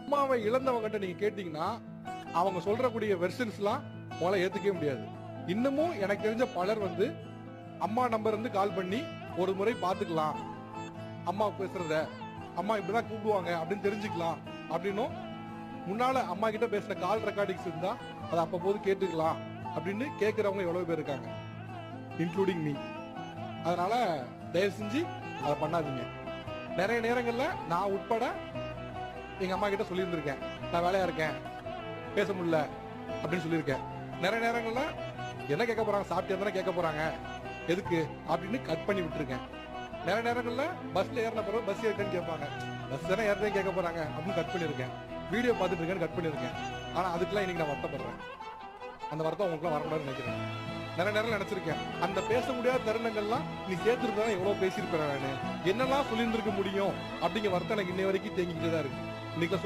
அம்மாவை இழந்தவங்கிட்ட நீங்க கேட்டீங்கன்னா அவங்க சொல்றக்கூடிய வெர்ஷன்ஸ்லாம் உங்களால ஏத்துக்கவே முடியாது. இன்னமும் எனக்கு தெரிஞ்ச பலர் வந்து அம்மா நம்பர் இருந்து கால் பண்ணி ஒரு முறை பாத்துக்கலாம், அம்மா பேசுறத அம்மா இப்படிதான் கூப்பிடுவாங்க அப்படின்னு தெரிஞ்சுக்கலாம் அப்படின்னும், முன்னால அம்மா கிட்ட பேசின கால் ரெக்கார்டிங்ஸ் இருந்தா அதை அப்போது கேட்டுக்கலாம் அப்படின்னு கேட்கறவங்க எவ்வளவு பேர் இருக்காங்க, இன்க்ளூடிங் மீ. அதனால தயவு செஞ்சு அதை பண்ணாதீங்க. நிறைய நேரங்கள்ல நான் உட்பட எங்க அம்மா கிட்ட சொல்லியிருந்திருக்கேன், நான் வேலையா இருக்கேன் பேச முடியல அப்படின்னு சொல்லியிருக்கேன். நிறைய நேரங்கள்ல என்ன கேட்க போறாங்க, சாப்பிட்டு தானே கேட்க போறாங்க, எதுக்கு அப்படின்னு கட் பண்ணி விட்டுருக்கேன். நிறைய நேரங்கள்ல பஸ்ல ஏறின பிறகு பஸ் ஏற்கனவே கேட்பாங்க, பஸ் தானே ஏறதே கேட்க போறாங்க அப்படின்னு கட் பண்ணிருக்கேன். வீடியோ பார்த்துட்டு இருக்கேன்னு கட் பண்ணிருக்கேன். ஆனா அதுக்கெல்லாம் இன்னைக்கு நான் வருத்தப்படுறேன். அந்த வருத்தம் உங்களுக்கு வரக்கூடாதுன்னு நினைக்கிறேன். நிறைய நேரம் நினைச்சிருக்கேன், அந்த பேச முடியாத தருணங்கள்லாம் நீ சேர்த்துருந்தா எவ்வளவு பேசியிருப்பேன், நான் என்னெல்லாம் சொல்லியிருந்திருக்க முடியும் அப்படிங்கிற வருத்தம் எனக்கு இன்னை வரைக்கும் தேங்கிக்கிட்டே தான் இருக்கு. இன்னைக்கு